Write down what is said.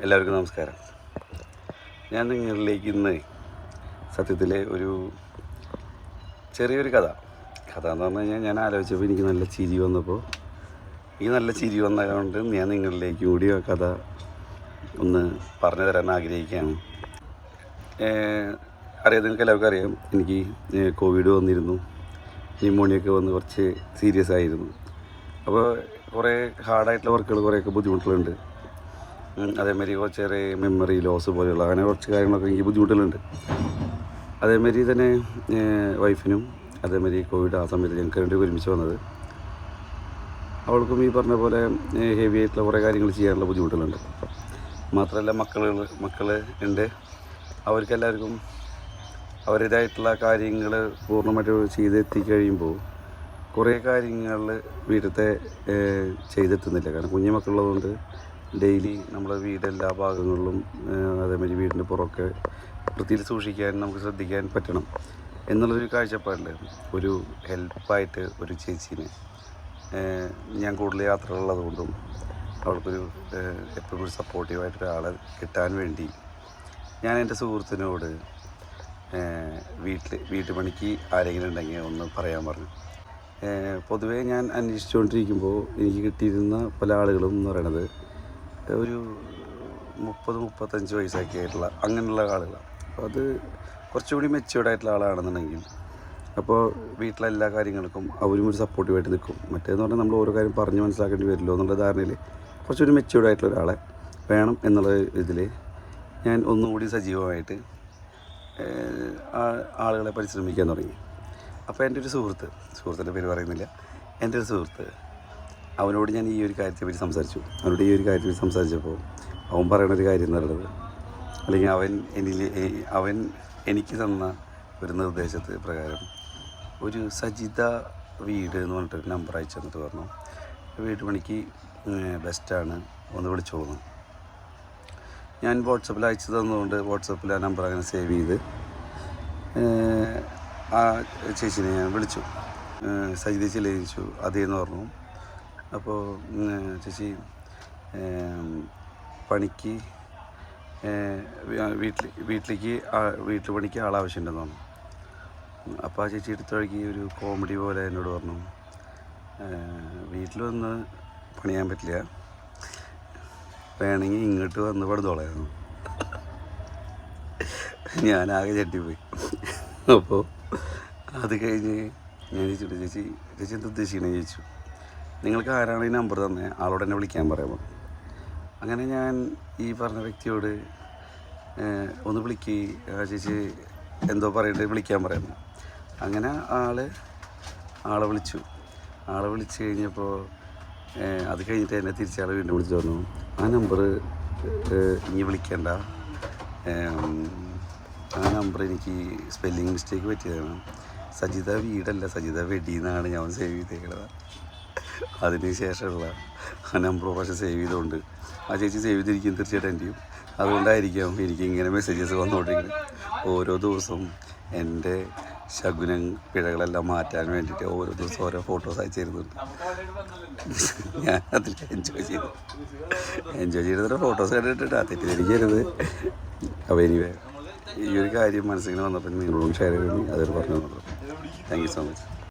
എല്ലാവർക്കും നമസ്കാരം. ഞാൻ നിങ്ങളിലേക്ക് ഇന്ന് സത്യത്തിലെ ഒരു ചെറിയൊരു കഥ എന്ന് പറഞ്ഞു കഴിഞ്ഞാൽ ഞാൻ ആലോചിച്ചപ്പോൾ എനിക്ക് നല്ല ചിരി വന്നപ്പോൾ ഈ നല്ല ചിരി വന്നതുകൊണ്ട് ഞാൻ നിങ്ങളിലേക്ക് കൂടി ആ കഥ ഒന്ന് പറഞ്ഞു തരാൻ ആഗ്രഹിക്കുകയാണ്. അറിയാം, നിങ്ങൾക്ക് എല്ലാവർക്കും അറിയാം, എനിക്ക് കോവിഡ് വന്നിരുന്നു. ന്യൂമോണിയൊക്കെ വന്ന് കുറച്ച് സീരിയസ് ആയിരുന്നു. അപ്പോൾ കുറേ ഹാർഡായിട്ടുള്ള വർക്കുകൾ കുറേയൊക്കെ ബുദ്ധിമുട്ടുകളുണ്ട്. അതേമാതിരി കുറച്ചേറെ മെമ്മറി ലോസ് പോലെയുള്ള അങ്ങനെ കുറച്ച് കാര്യങ്ങളൊക്കെ എനിക്ക് ബുദ്ധിമുട്ടുകളുണ്ട്. അതേമാതിരി തന്നെ വൈഫിനും അതേമാതിരി കോവിഡ് ആ സമയത്ത് ഞങ്ങൾക്ക് വേണ്ടി ഒരുമിച്ച് വന്നത്. അവൾക്കും ഈ പറഞ്ഞ പോലെ ഹെവി ആയിട്ടുള്ള കുറേ കാര്യങ്ങൾ ചെയ്യാനുള്ള ബുദ്ധിമുട്ടുകളുണ്ട്. മാത്രമല്ല മക്കൾ ഉണ്ട്. അവർക്കെല്ലാവർക്കും അവരുടേതായിട്ടുള്ള കാര്യങ്ങൾ പൂർണ്ണമായിട്ട് ചെയ്തെത്തിക്കഴിയുമ്പോൾ കുറേ കാര്യങ്ങൾ വീട്ടിലത്തെ ചെയ്തെത്തുന്നില്ല. കാരണം കുഞ്ഞു മക്കളുള്ളതുകൊണ്ട് ഡെയിലി നമ്മളെ വീടെല്ലാ ഭാഗങ്ങളിലും അതേമാതിരി വീടിൻ്റെ പുറമൊക്കെ വൃത്തിയിൽ സൂക്ഷിക്കാൻ നമുക്ക് ശ്രദ്ധിക്കാൻ പറ്റണം എന്നുള്ളൊരു കാഴ്ചപ്പാടിൽ ഒരു ഹെൽപ്പായിട്ട് ഒരു ചേച്ചീനെ ഞാൻ കൂടുതൽ യാത്രകളുള്ളത് കൊണ്ടും അവൾക്കൊരു എപ്പോഴും ഒരു സപ്പോർട്ടീവായിട്ടൊരാളെ കിട്ടാൻ വേണ്ടി ഞാൻ എൻ്റെ സുഹൃത്തിനോട് വീട്ടുപണിക്ക് ആരെങ്കിലും ഉണ്ടെങ്കിൽ ഒന്ന് പറയാൻ പറഞ്ഞു. പൊതുവേ ഞാൻ അന്വേഷിച്ചുകൊണ്ടിരിക്കുമ്പോൾ എനിക്ക് കിട്ടിയിരുന്ന പല ആളുകളും എന്ന് പറയണത് ഒരു 30-35 വയസ്സൊക്കെ ആയിട്ടുള്ള അങ്ങനെയുള്ള ആളുകളാണ്. അപ്പോൾ അത് കുറച്ചുകൂടി മെച്യൂർഡായിട്ടുള്ള ആളാണെന്നുണ്ടെങ്കിൽ അപ്പോൾ വീട്ടിലെ എല്ലാ കാര്യങ്ങൾക്കും അവരും ഒരു സപ്പോർട്ടീവായിട്ട് നിൽക്കും. മറ്റേന്ന് പറഞ്ഞാൽ നമ്മൾ ഓരോ കാര്യം പറഞ്ഞ് മനസ്സിലാക്കേണ്ടി വരുമല്ലോ എന്നുള്ള ധാരണയിൽ കുറച്ചുകൂടി മെച്യൂർഡായിട്ടുള്ള ഒരാളെ വേണം എന്നുള്ള ഇതിൽ ഞാൻ ഒന്നുകൂടി സജീവമായിട്ട് ആളുകളെ പരിശ്രമിക്കാൻ തുടങ്ങി. അപ്പോൾ എൻ്റെ ഒരു സുഹൃത്തിൻ്റെ പേര് പറയുന്നില്ല, എൻ്റെ ഒരു സുഹൃത്ത്, അവനോട് ഞാൻ ഈ ഒരു കാര്യത്തെപ്പറ്റി സംസാരിച്ചു. അവനോട് ഈ ഒരു കാര്യത്തെപ്പറ്റി സംസാരിച്ചപ്പോൾ അവൻ പറയണൊരു കാര്യം എന്ന് പറയുന്നത്, അല്ലെങ്കിൽ അവൻ എനിക്ക് തന്ന ഒരു നിർദ്ദേശത്തെ പ്രകാരം ഒരു സജിത വീട് എന്ന് പറഞ്ഞിട്ടൊരു നമ്പർ അയച്ചു തന്നിട്ട് പറഞ്ഞു, വീട്ടു പണിക്ക് ബെസ്റ്റാണ്, ഒന്ന് വിളിച്ചോളൂ. ഞാൻ വാട്സപ്പിൽ അയച്ചു തന്നതുകൊണ്ട് വാട്സപ്പിൽ ആ നമ്പർ അങ്ങനെ സേവ് ചെയ്ത് ആ ചേച്ചിനെ ഞാൻ വിളിച്ചു. സജിത ചേച്ചിയിലെ ചോദിച്ചു, അതേന്ന് പറഞ്ഞു. അപ്പോൾ ചേച്ചി പണിക്ക് വീട്ടിൽ പണിക്ക് ആളാവശ്യമുണ്ടെന്ന് പറഞ്ഞു. അപ്പോൾ ആ ചേച്ചി എടുത്ത വഴിക്ക് ഒരു കോമഡി പോലെ എന്നോട് പറഞ്ഞു, വീട്ടിൽ വന്ന് പണിയാൻ പറ്റില്ല, വേണമെങ്കിൽ ഇങ്ങോട്ട് വന്ന് പടുത്തോളായിരുന്നു. ഞാനാകെ ചട്ടിപ്പോയി. അപ്പോൾ അത് കഴിഞ്ഞ് ഞാൻ ചോദിച്ചിട്ട് ചേച്ചി എന്ത് ഉദ്ദേശിക്കണമെന്ന് ചോദിച്ചു. നിങ്ങൾക്ക് ആരാണ് ഈ നമ്പർ തന്നെ ആളോട് എന്നെ വിളിക്കാൻ പറയാമോ? അങ്ങനെ ഞാൻ ഈ പറഞ്ഞ വ്യക്തിയോട് ഒന്ന് ചേച്ചി എന്തോ പറയണ്ടേ വിളിക്കാൻ പറയാമോ? അങ്ങനെ ആളെ വിളിച്ചു കഴിഞ്ഞപ്പോൾ അത് കഴിഞ്ഞിട്ട് എന്നെ തിരിച്ചാൾ വീണ്ടും വിളിച്ചു പറഞ്ഞു, ആ നമ്പർ ഇനി വിളിക്കേണ്ട, ആ നമ്പർ എനിക്ക് സ്പെല്ലിങ് മിസ്റ്റേക്ക് പറ്റിയതാണ്, സജിത വീടല്ല സജിത വെടിയെന്നാണ് ഞാൻ സേവ് ചെയ്തേക്കുന്നത്. അതിന് ശേഷമുള്ള ആ നമ്പർ പക്ഷേ സേവ് ചെയ്തുകൊണ്ട് ആ ചേച്ചി സേവ് ചെയ്തിരിക്കും തീർച്ചയായിട്ടും എൻ്റെയും. അതുകൊണ്ടായിരിക്കാം എനിക്ക് ഇങ്ങനെ മെസ്സേജസ് വന്നുകൊണ്ടിരിക്കുന്നത്. ഓരോ ദിവസവും എൻ്റെ ശകുനം പിഴകളെല്ലാം മാറ്റാൻ വേണ്ടിയിട്ട് ഓരോ ദിവസം ഓരോ ഫോട്ടോസ് അയച്ചു തരുന്നുണ്ട്. ഞാൻ അതിൽ എൻജോയ് ചെയ്തിട്ട് ഫോട്ടോസ് കണ്ടിട്ട് തെറ്റിദ്ധരിക്കരുത്. അപ്പോൾ എനിവേ ഈ ഒരു കാര്യം മനസ്സിങ്ങനെ വന്നപ്പോൾ നിങ്ങളോടും ഷെയർ ചെയ്യണമെങ്കിൽ അതൊരു പറഞ്ഞു. Thank you so much.